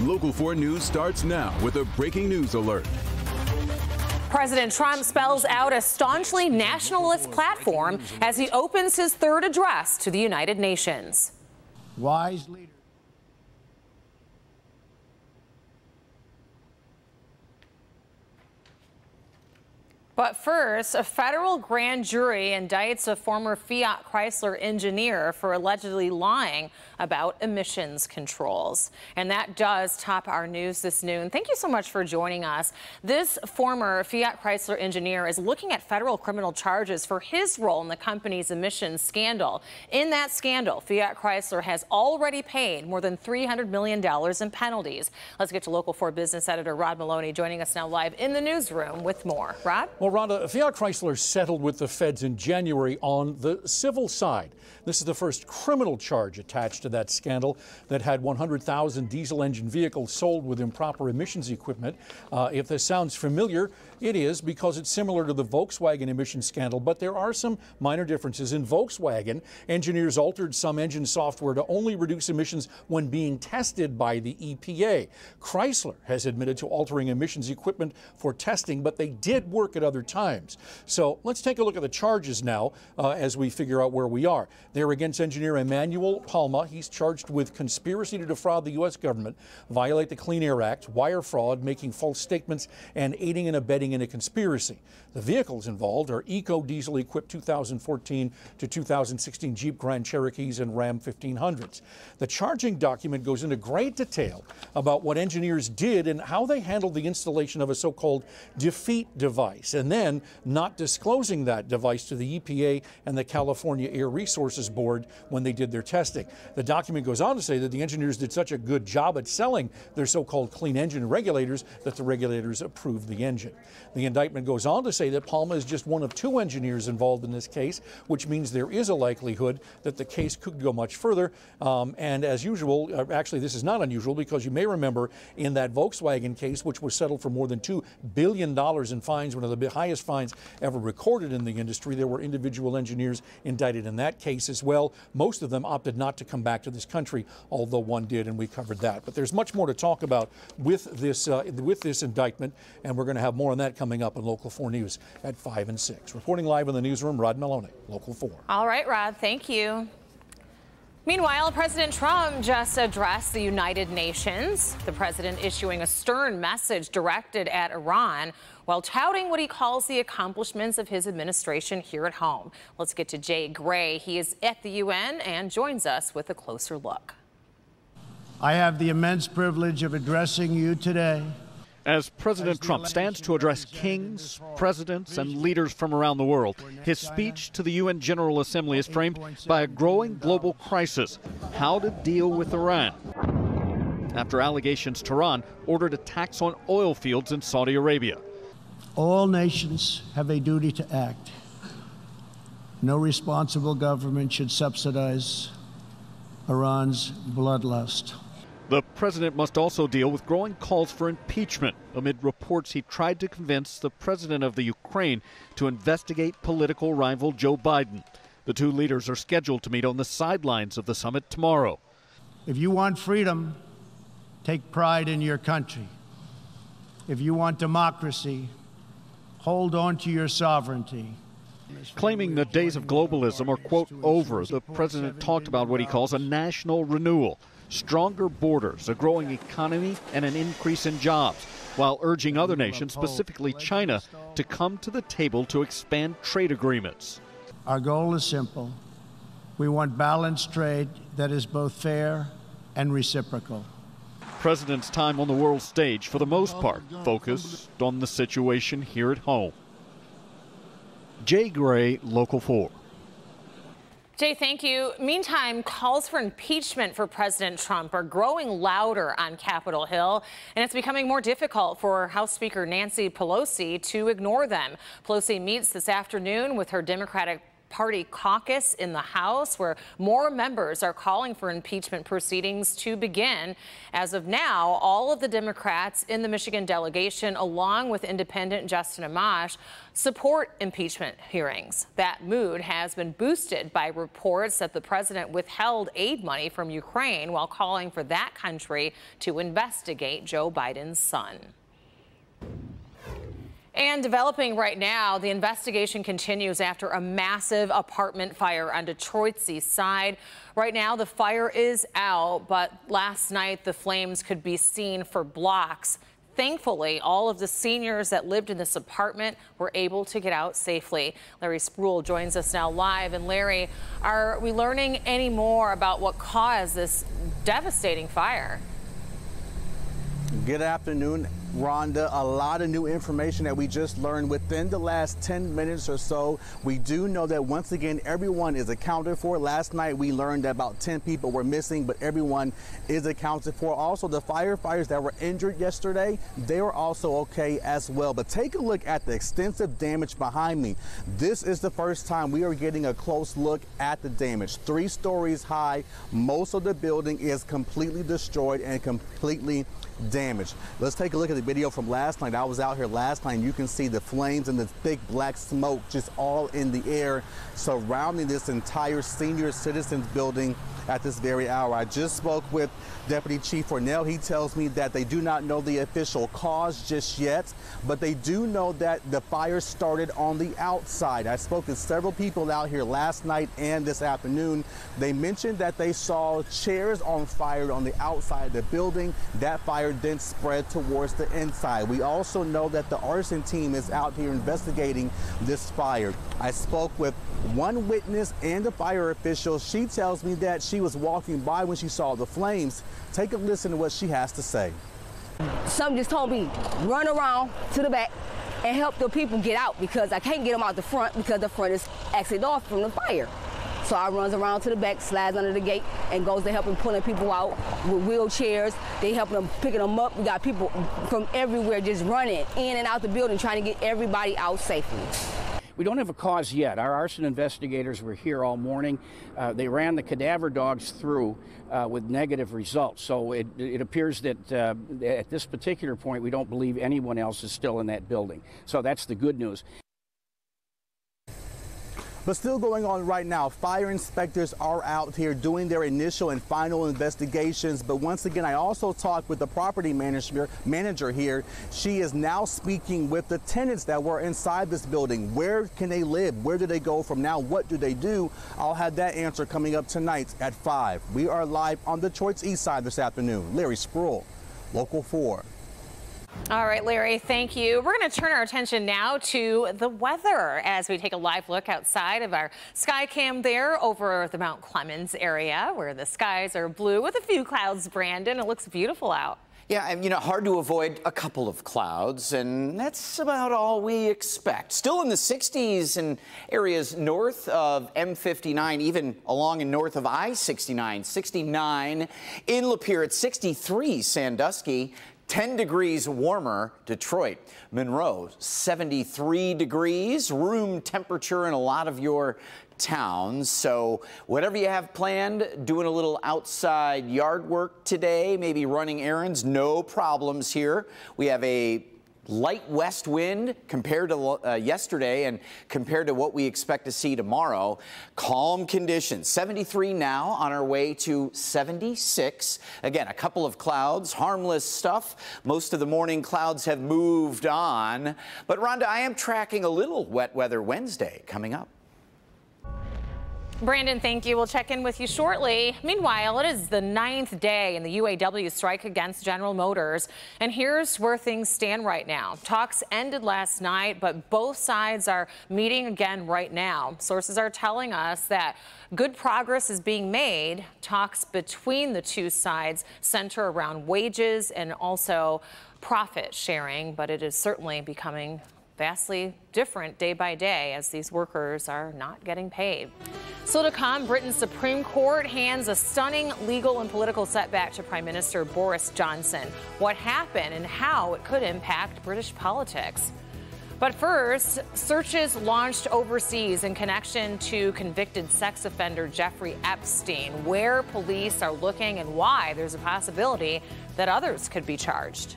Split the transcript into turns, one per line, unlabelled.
Local 4 News starts now with a breaking news alert.
President Trump spells out a staunchly nationalist platform as he opens his third address to the United Nations.
Wise leader.
But first, a federal grand jury indicts a former Fiat Chrysler engineer for allegedly lying about emissions controls. And that does top our news this noon. Thank you so much for joining us. This former Fiat Chrysler engineer is looking at federal criminal charges for his role in the company's emissions scandal. In that scandal, Fiat Chrysler has already paid more than $300 million in penalties. Let's get to Local 4 business editor Rod Maloney joining us now live in the newsroom with more. Rod?
Well, Rhonda, Fiat Chrysler settled with the feds in January on the civil side. This is the first criminal charge attached to that scandal that had 100,000 diesel engine vehicles sold with improper emissions equipment. If this sounds familiar, it is, because it's similar to the Volkswagen emission scandal, but there are some minor differences. In Volkswagen, engineers altered some engine software to only reduce emissions when being tested by the EPA. Chrysler has admitted to altering emissions equipment for testing, but they did work at other times. So let's take a look at the charges now as we figure out where we are. They're against engineer Emmanuel Palma. He's charged with conspiracy to defraud the U.S. government, violate the Clean Air Act, wire fraud, making false statements, and aiding and abetting in a conspiracy. The vehicles involved are eco-diesel equipped 2014 to 2016 Jeep Grand Cherokees and Ram 1500s. The charging document goes into great detail about what engineers did and how they handled the installation of a so-called defeat device, and then not disclosing that device to the EPA and the California Air Resources Board when they did their testing. The document goes on to say that the engineers did such a good job at selling their so-called clean engine regulators that the regulators approved the engine. The indictment goes on to say that Palma is just one of two engineers involved in this case, which means there is a likelihood that the case could go much further. And as usual, actually this is not unusual, because you may remember in that Volkswagen case, which was settled for more than $2 billion in fines, one of the highest fines ever recorded in the industry, there were individual engineers indicted in that case as well. Most of them opted not to come back to this country, although one did, and we covered that. But there's much more to talk about with this indictment, and we're going to have more on that coming up on Local 4 News at 5 and 6. Reporting live in the newsroom, Rod Maloney, Local 4.
All right, Rod, thank you. Meanwhile, President Trump just addressed the United Nations, the president issuing a stern message directed at Iran while touting what he calls the accomplishments of his administration here at home. Let's get to Jay Gray. He is at the UN and joins us with a closer look.
I have the immense privilege of addressing you today
as President Trump stands to address kings, presidents, and leaders from around the world. His speech to the UN General Assembly is framed by a growing global crisis: how to deal with Iran, after allegations Tehran ordered attacks on oil fields in Saudi Arabia.
All nations have a duty to act. No responsible government should subsidize Iran's bloodlust.
The president must also deal with growing calls for impeachment amid reports he tried to convince the president of the Ukraine to investigate political rival Joe Biden. The two leaders are scheduled to meet on the sidelines of the summit tomorrow.
If you want freedom, take pride in your country. If you want democracy, hold on to your sovereignty.
Claiming the days of globalism are, quote, over, the president talked about what he calls a national renewal: stronger borders, a growing economy, and an increase in jobs, while urging other nations, specifically China, to come to the table to expand trade agreements.
Our goal is simple. We want balanced trade that is both fair and reciprocal.
President's time on the world stage, for the most part, focused on the situation here at home. Jay Gray, Local 4.
Jay, thank you. Meantime, calls for impeachment for President Trump are growing louder on Capitol Hill, and it's becoming more difficult for House Speaker Nancy Pelosi to ignore them. Pelosi meets this afternoon with her Democratic Party caucus in the House, where more members are calling for impeachment proceedings to begin. As of now, all of the Democrats in the Michigan delegation, along with independent Justin Amash, support impeachment hearings. That mood has been boosted by reports that the president withheld aid money from Ukraine while calling for that country to investigate Joe Biden's son. And developing right now, the investigation continues after a massive apartment fire on Detroit's east side. Right now, the fire is out, but last night the flames could be seen for blocks. Thankfully, all of the seniors that lived in this apartment were able to get out safely. Larry Spruill joins us now live. And Larry, are we learning any more about what caused this devastating fire?
Good afternoon, Rhonda. A lot of new information that we just learned within the last 10 minutes or so. We do know that once again, everyone is accounted for. Last night we learned that about 10 people were missing, but everyone is accounted for. Also, the firefighters that were injured yesterday, they were also okay as well. But take a look at the extensive damage behind me. This is the first time we are getting a close look at the damage. 3 stories high. Most of the building is completely destroyed and completely damaged. Let's take a look at the video from last night. I was out here last night, and you can see the flames and the thick black smoke just all in the air surrounding this entire senior citizens building at this very hour. I just spoke with Deputy Chief Ornell. He tells me that they do not know the official cause just yet, but they do know that the fire started on the outside. I spoke to several people out here last night and this afternoon. They mentioned that they saw chairs on fire on the outside of the building. That fire then spread towards the inside. We also know that the arson team is out here investigating this fire. I spoke with one witness and a fire official. She tells me that she was walking by when she saw the flames. Take a listen to what she has to say.
Something just told me, run around to the back and help the people get out, because I can't get them out the front because the front is exited off from the fire. So I runs around to the back, slides under the gate, and goes to helping pulling people out with wheelchairs. They helping them, picking them up. We got people from everywhere just running in and out the building, trying to get everybody out safely.
We don't have a cause yet. Our arson investigators were here all morning. They ran the cadaver dogs through with negative results. So it appears that at this particular point, we don't believe anyone else is still in that building. So that's the good news.
But still going on right now, fire inspectors are out here doing their initial and final investigations. But once again, I also talked with the property manager here. She is now speaking with the tenants that were inside this building. Where can they live? Where do they go from now? What do they do? I'll have that answer coming up tonight at 5. We are live on Detroit's east side this afternoon. Larry Spruill, Local 4.
All right, Larry, thank you. We're going to turn our attention now to the weather as we take a live look outside of our sky cam there over the Mount Clemens area, where the skies are blue with a few clouds, Brandon. It looks beautiful out.
Yeah, and hard to avoid a couple of clouds, and that's about all we expect. Still in the 60s in areas north of M59, even along and north of I-69, 69 in Lapeer at 63 Sandusky. 10 degrees warmer, Detroit. Monroe, 73 degrees, room temperature in a lot of your towns. So whatever you have planned, doing a little outside yard work today, maybe running errands, no problems here. We have a light west wind compared to yesterday and compared to what we expect to see tomorrow. Calm conditions. 73 now, on our way to 76. Again, a couple of clouds, harmless stuff. Most of the morning clouds have moved on. But Rhonda, I am tracking a little wet weather Wednesday coming up.
Brandon, thank you. We'll check in with you shortly. Meanwhile, it is the 9th day in the UAW strike against General Motors. And here's where things stand right now. Talks ended last night, but both sides are meeting again right now. Sources are telling us that good progress is being made. Talks between the two sides center around wages and also profit sharing, but it is certainly becoming vastly different day by day as these workers are not getting paid. So to come, Britain's Supreme Court hands a stunning legal and political setback to Prime Minister Boris Johnson. What happened and how it could impact British politics. But first, searches launched overseas in connection to convicted sex offender Jeffrey Epstein, where police are looking and why there's a possibility that others could be charged.